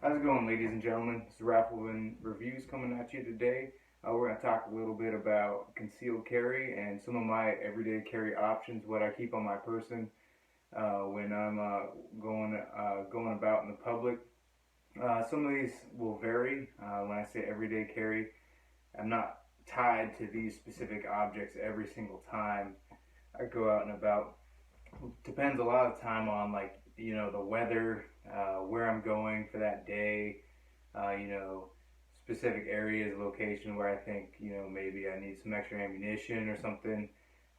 How's it going, ladies and gentlemen? This is RiflemanReviews coming at you today. We're going to talk a little bit about concealed carry and some of my everyday carry options, what I keep on my person when I'm going about in the public. Some of these will vary. When I say everyday carry, I'm not tied to these specific objects every single time I go out and about. Depends a lot of time on, like, the weather, where I'm going for that day, specific areas, location where I think, maybe I need some extra ammunition or something,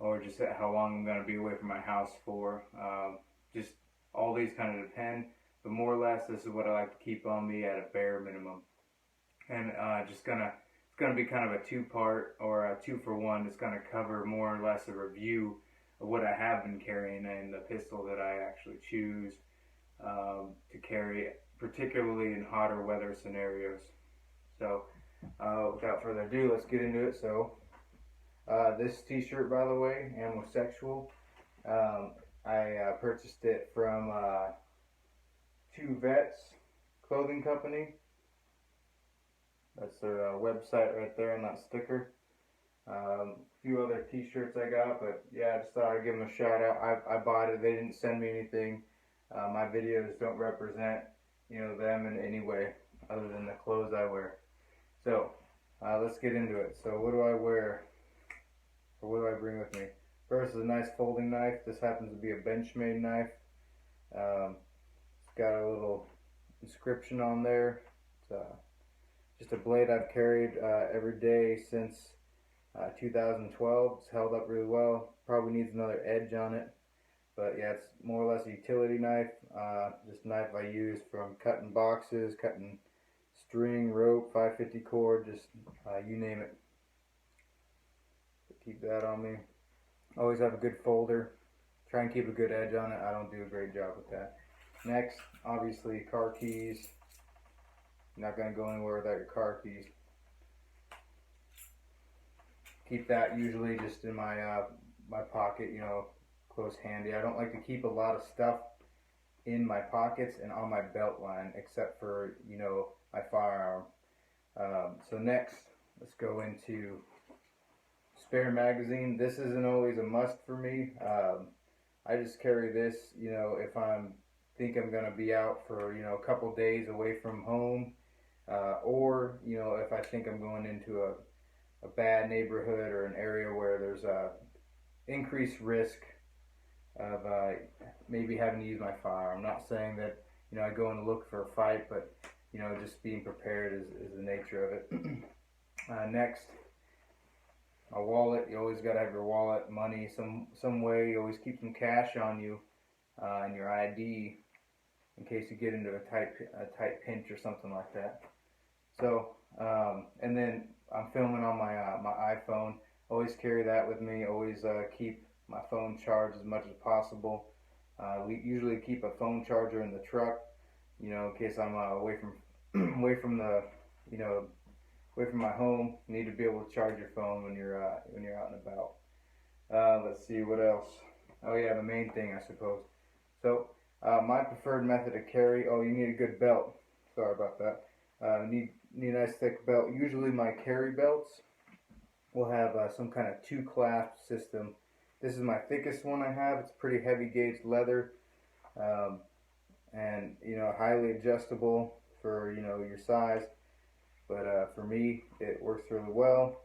or just how long I'm going to be away from my house for. Just all these kind of depend, but more or less this is what I like to keep on me at a bare minimum. And it's gonna be kind of a two-part or a two-for-one. It's gonna cover more or less a review of what I have been carrying and the pistol that I actually choose to carry, particularly in hotter weather scenarios. So without further ado, let's get into it. So this t-shirt, by the way, Homosexual, I purchased it from Two Vets clothing company. That's their website right there on that sticker. A few other t-shirts I got, but yeah, I just thought I'd give them a shout out. I bought it. They didn't send me anything. My videos don't represent, them in any way other than the clothes I wear. So let's get into it. So what do I wear, or what do I bring with me? First is a nice folding knife. This happens to be a Benchmade knife. It's got a little inscription on there. It's just a blade I've carried every day since 2012. It's held up really well. Probably needs another edge on it, but yeah, it's more or less a utility knife. This knife I use from cutting boxes, cutting string, rope, 550 cord, just you name it. So keep that on me. Always have a good folder. Try and keep a good edge on it. I don't do a great job with that. Next, obviously, car keys. You're not going to go anywhere without your car keys. Keep that usually just in my my pocket, close handy. I don't like to keep a lot of stuff in my pockets and on my belt line, except for my firearm. So next, let's go into spare magazine. This isn't always a must for me. I just carry this, if think I'm gonna be out for a couple days away from home, or if I think I'm going into a bad neighborhood or an area where there's a increased risk of maybe having to use my firearm. I'm not saying that I go and look for a fight, but just being prepared is the nature of it. Next, a wallet. You always got to have your wallet, money, some way. You always keep some cash on you and your ID in case you get into a tight pinch or something like that. So and then I'm filming on my my iPhone. Always carry that with me. Always keep my phone charged as much as possible. We usually keep a phone charger in the truck, in case I'm away from away from the away from my home. You need to be able to charge your phone when you're out and about. Let's see what else. Oh yeah, the main thing, I suppose. So my preferred method of carry. Oh, you need a good belt. Sorry about that. Need a nice thick belt. Usually my carry belts will have some kind of two-clasp system. This is my thickest one I have. It's pretty heavy gauge leather, and highly adjustable for your size. But for me, it works really well.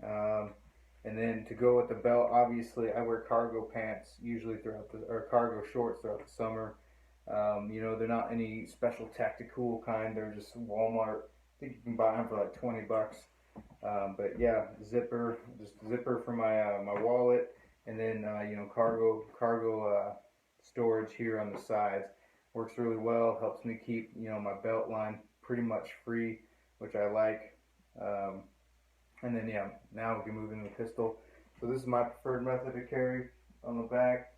And then to go with the belt, obviously I wear cargo pants usually or cargo shorts throughout the summer. They're not any special tactical kind. They're just Walmart. I think you can buy them for like 20 bucks. But yeah, zipper for my my wallet, and then cargo storage here on the sides. Works really well. Helps me keep my belt line pretty much free, which I like. And then yeah, now we can move into the pistol. So this is my preferred method to carry. On the back,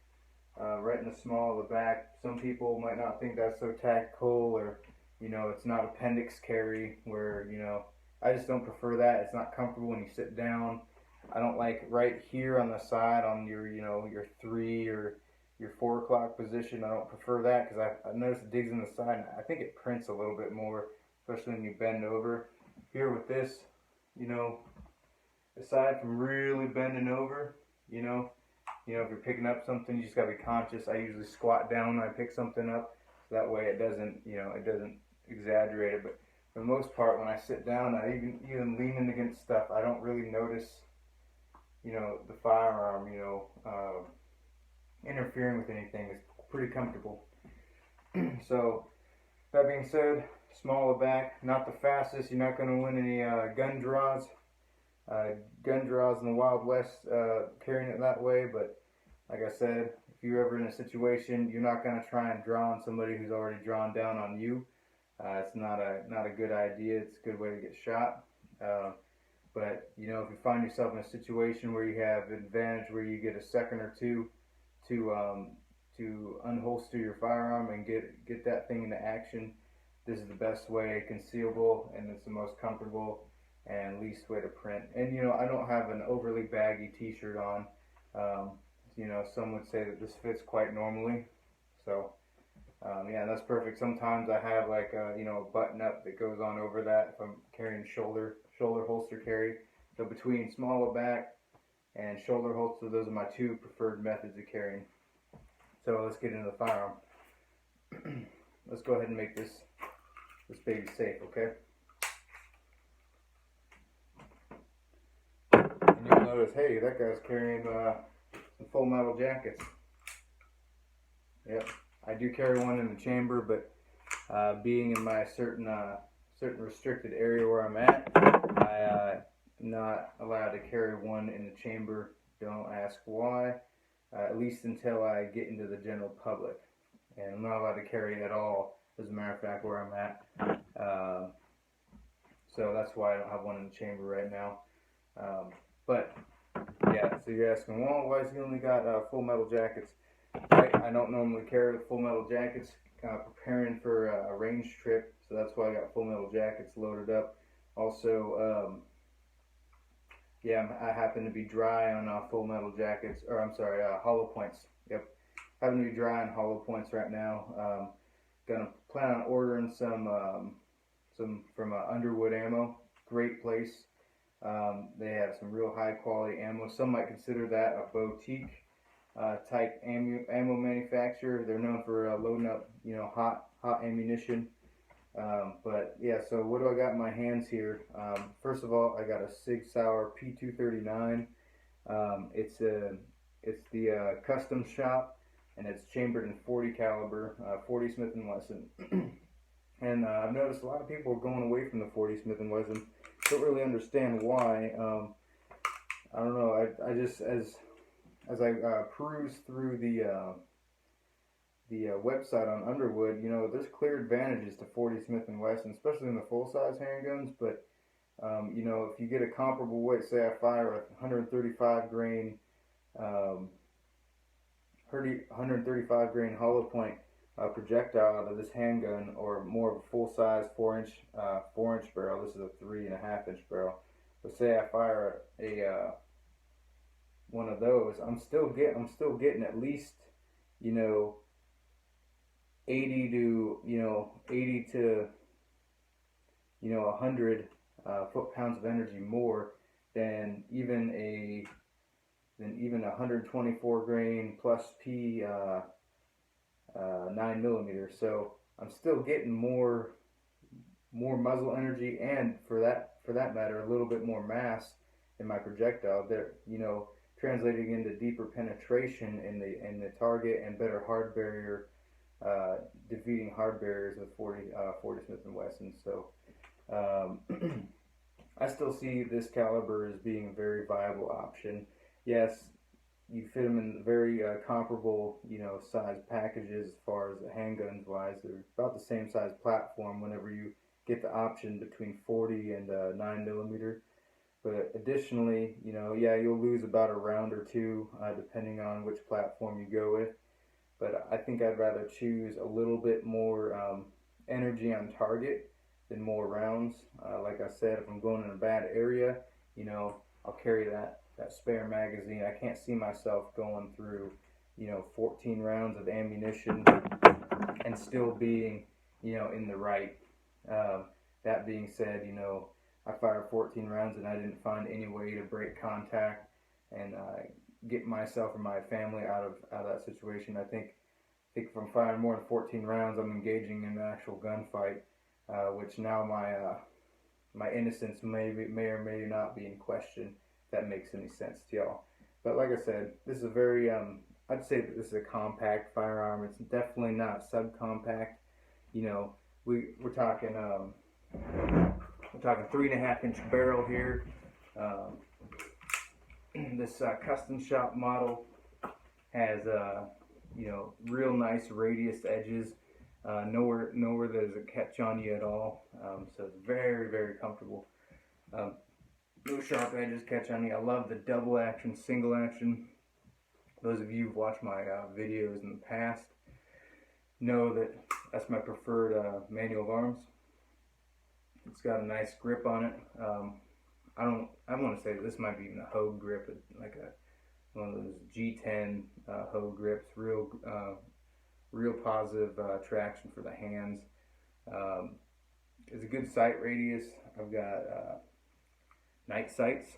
right in the small of the back. Some people might not think that's so tactical, or it's not appendix carry, where I just don't prefer that. It's not comfortable when you sit down. I don't like right here on the side on your your 3 or your 4 o'clock position. I don't prefer that because I noticed it digs in the side, and I think it prints a little bit more, especially when you bend over. Here with this, you know, aside from really bending over, you know, if you're picking up something, you just gotta be conscious. I usually squat down when I pick something up, so that way it doesn't, it doesn't exaggerate it. But for the most part, when I sit down, I even leaning against stuff, I don't really notice, the firearm, interfering with anything. It's pretty comfortable. So that being said, smaller back, not the fastest. You're not going to win any gun draws. Gun draws in the Wild West, carrying it that way. But like I said, if you're ever in a situation, you're not going to try and draw on somebody who's already drawn down on you. It's not a good idea. It's a good way to get shot. But if you find yourself in a situation where you have an advantage, where you get a second or two to unholster your firearm and get that thing into action, this is the best way, concealable, and it's the most comfortable and least way to print. And I don't have an overly baggy t-shirt on. Some would say that this fits quite normally. So yeah, that's perfect. Sometimes I have like a button up that goes on over that if I'm carrying shoulder holster carry. So between smaller back and shoulder holster, those are my two preferred methods of carrying. So let's get into the firearm. Let's go ahead and make this baby safe, okay? And you'll notice, hey, that guy's carrying some full metal jackets. Yep, I do carry one in the chamber, but being in my certain restricted area where I'm at, I'm not allowed to carry one in the chamber. Don't ask why. At least until I get into the general public, and I'm not allowed to carry it at all, as a matter of fact, where I'm at. So that's why I don't have one in the chamber right now. But yeah, so you're asking, well, why has he only got full metal jackets? Right, I don't normally carry the full metal jackets. Preparing for a range trip, so that's why I got full metal jackets loaded up. Also, yeah, I happen to be dry on full metal jackets, or I'm sorry, hollow points. Yep, happen to be dry on hollow points right now. Gonna plan on ordering some from Underwood Ammo. Great place. They have some real high quality ammo. Some might consider that a boutique type ammo manufacturer. They're known for loading up, hot ammunition. But yeah, so what do I got in my hands here? First of all, I got a Sig Sauer P239. It's the custom shop, and it's chambered in 40 caliber, 40 Smith & Wesson. And I've noticed a lot of people are going away from the 40 Smith & Wesson. Don't really understand why. I don't know. I just as I peruse through the website on Underwood, there's clear advantages to 40 Smith & Wesson, especially in the full-size handguns. But if you get a comparable weight, say I fire a 135 grain hollow point projectile out of this handgun, or more of a full-size 4-inch barrel. This is a 3.5-inch barrel. But say I fire a one of those, I'm still getting at least 80 to 100 foot-pounds of energy more than even 124 grain plus P 9mm. So I'm still getting more muzzle energy, and for that matter, a little bit more mass in my projectile. There, translating into deeper penetration in the target and better hard barrier. Defeating hard barriers with 40 Smith & Wesson. So I still see this caliber as being a very viable option. Yes, you fit them in very comparable, size packages as far as the handguns wise. They're about the same size platform whenever you get the option between 40 and 9mm. But additionally, yeah, you'll lose about a round or two depending on which platform you go with. But I think I'd rather choose a little bit more energy on target than more rounds. Like I said, if I'm going in a bad area, I'll carry that spare magazine. I can't see myself going through, 14 rounds of ammunition and still being, in the right. That being said, I fired 14 rounds and I didn't find any way to break contact and get myself or my family out of that situation. I think if I'm firing more than 14 rounds, I'm engaging in an actual gunfight, which now my innocence may or may not be in question. If that makes any sense to y'all. But like I said, this is a very I'd say that this is a compact firearm. It's definitely not subcompact. We're talking 3.5-inch barrel here. This custom shop model has real nice radius edges. Nowhere does it catch on you at all. So it's very, very comfortable. No sharp edges catch on you. I love the double action, single action. Those of you who've watched my videos in the past know that that's my preferred manual of arms. It's got a nice grip on it. I want to say that this might be even a Hogue grip, like one of those G10 Hogue grips. Real positive traction for the hands. It's a good sight radius. I've got night sights,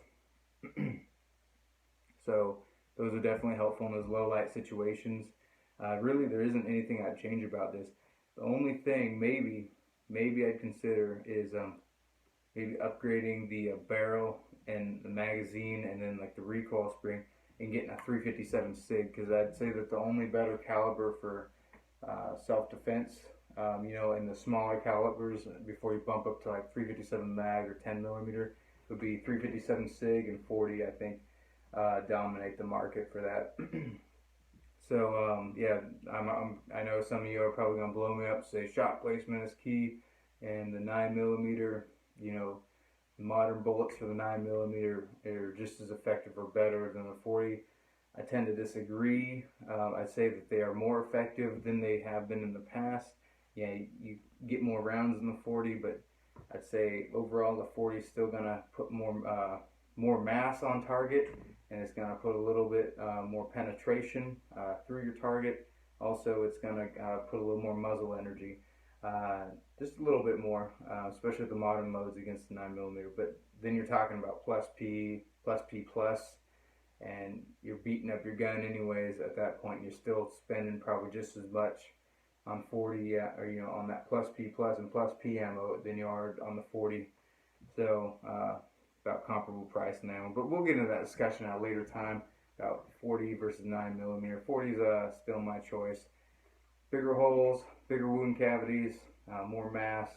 so those are definitely helpful in those low light situations. Really, there isn't anything I'd change about this. The only thing maybe I'd consider is maybe upgrading the barrel and the magazine, and then like the recoil spring, and getting a 357 Sig, because I'd say that the only better caliber for self-defense, in the smaller calibers before you bump up to like 357 mag or 10 millimeter, would be 357 Sig, and 40 I think dominate the market for that. So yeah, I know some of you are probably gonna blow me up, say shot placement is key, and the 9mm, the modern bullets for the 9mm are just as effective or better than the 40. I tend to disagree. I'd say that they are more effective than they have been in the past. Yeah, you get more rounds in the 40, but I'd say overall the 40 is still gonna put more mass on target, and it's gonna put a little bit more penetration through your target. Also, it's gonna put a little more muzzle energy, just a little bit more, especially the modern modes against the 9mm. But then you're talking about plus P, and you're beating up your gun anyways. At that point, you're still spending probably just as much on 40, or on that plus P and plus P ammo than you are on the 40. So about comparable price now. But we'll get into that discussion at a later time about 40 versus 9mm. 40 is still my choice. Bigger holes, bigger wound cavities, more mass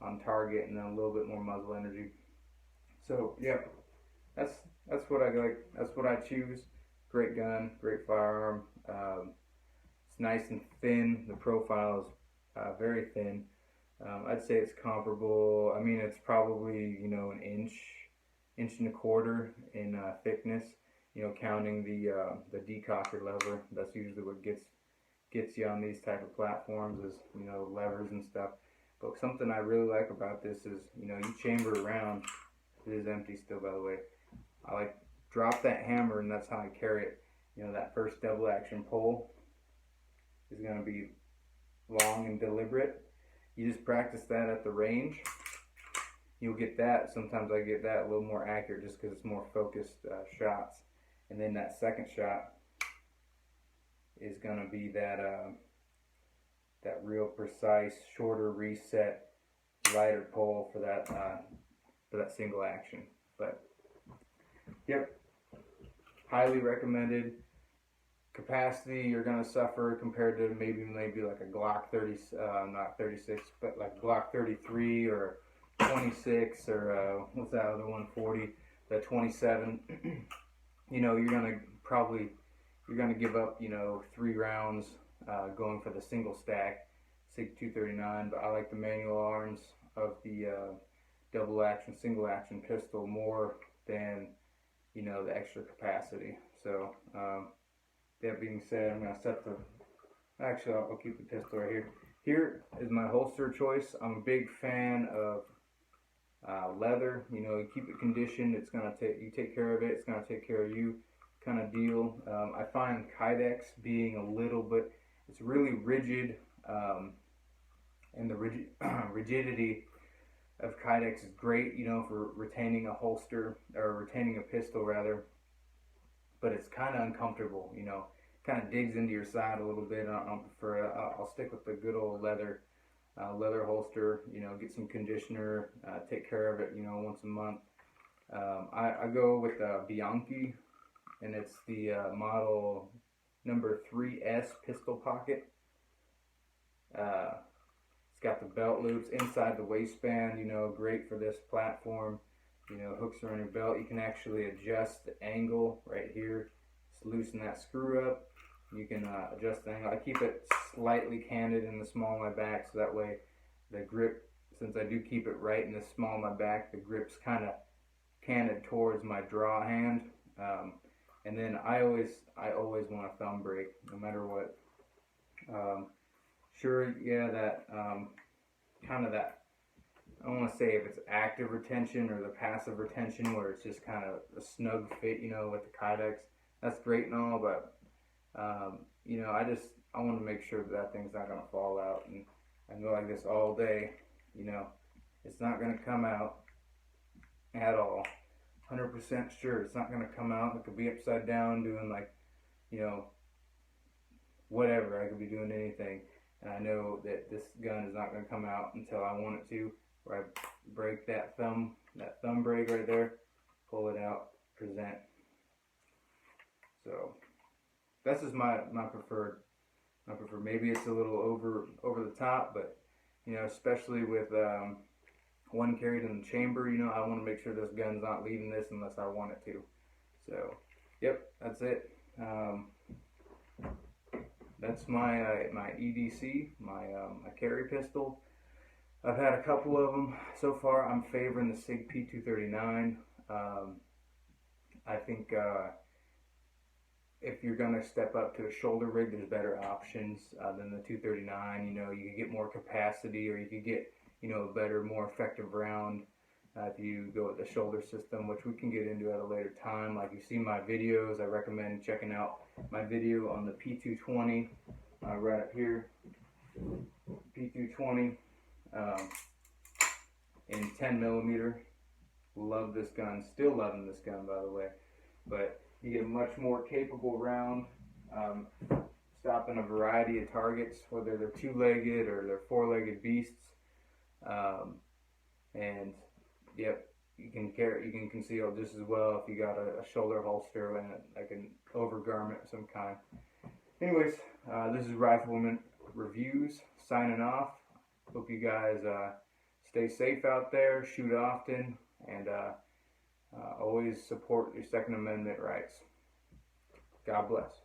on target, and then a little bit more muzzle energy. So yeah, that's what I like. That's what I choose. Great gun, great firearm. It's nice and thin. The profile is very thin. I'd say it's comparable. I mean, it's probably an inch and a quarter in thickness. Counting the decocker lever. That's usually what gets you on these type of platforms, is levers and stuff. But something I really like about this is you chamber around. It is empty still, by the way. I like drop that hammer, and that's how I carry it. That first double action pull is going to be long and deliberate. You just practice that at the range. You'll get that. Sometimes I get that a little more accurate just because it's more focused shots. And then that second shot is going to be that real precise, shorter reset, lighter pull for that single action. But yep, highly recommended. Capacity, you're going to suffer compared to maybe like a Glock 30, not 36, but like Glock 33 or 26, or what's that other one, 40, the 27. You're going to give up 3 rounds going for the single stack Sig 239. But I like the manual arms of the double action, single action pistol more than the extra capacity. So that being said, I'm going to set the, actually I'll keep the pistol right here. Here is my holster choice. I'm a big fan of leather. You keep it conditioned. It's going to take, you take care of it, it's going to take care of you. kind of deal. I find Kydex being a little bit, it's really rigid, and the rigidity of Kydex is great, you know, for retaining a holster, or retaining a pistol rather, but it's kind of uncomfortable, you know, kind of digs into your side a little bit. I don't prefer it. I'll stick with the good old leather holster, you know, get some conditioner, take care of it, you know, once a month. I go with Bianchi, and it's the model number 3S pistol pocket. It's got the belt loops inside the waistband, you know, great for this platform. You know, hooks around your belt. You can actually adjust the angle right here. Just loosen that screw up. You can adjust the angle. I keep it slightly canted in the small of my back, so that way the grip, since I do keep it right in the small of my back, the grip's kind of canted towards my draw hand. And then I always want a thumb brake, no matter what. Sure, yeah, that kind of that, I don't want to say if it's active retention or the passive retention, where it's just kind of a snug fit, you know, with the Kydex. That's great and all, but you know, I want to make sure that thing's not going to fall out, and I go like this all day. You know, it's not going to come out at all. 100% sure it's not going to come out. It could be upside down doing, like, you know, whatever. I could be doing anything, and I know that this gun is not going to come out until I want it to, where I break that thumb brake right there, pull it out, present. So this is my preferred. Maybe it's a little over the top, but you know, especially with one carried in the chamber, you know, I want to make sure this gun's not leaving this unless I want it to. So, yep, that's it. That's my my EDC, my carry pistol. I've had a couple of them so far. I'm favoring the Sig P239. I think if you're gonna step up to a shoulder rig, there's better options than the 239. You know, you could get more capacity, or you could get, you know, a better, more effective round if you go with the shoulder system, which we can get into at a later time. Like, you see my videos, I recommend checking out my video on the P220 right up here. P220 in 10mm. Love this gun. Still loving this gun, by the way. But you get a much more capable round, stopping a variety of targets, whether they're two-legged or they're four-legged beasts. And yep, you can conceal just as well if you got a shoulder holster and like an overgarment of some kind. Anyways, this is Rifleman Reviews signing off. Hope you guys stay safe out there, shoot often, and always support your Second Amendment rights. God bless.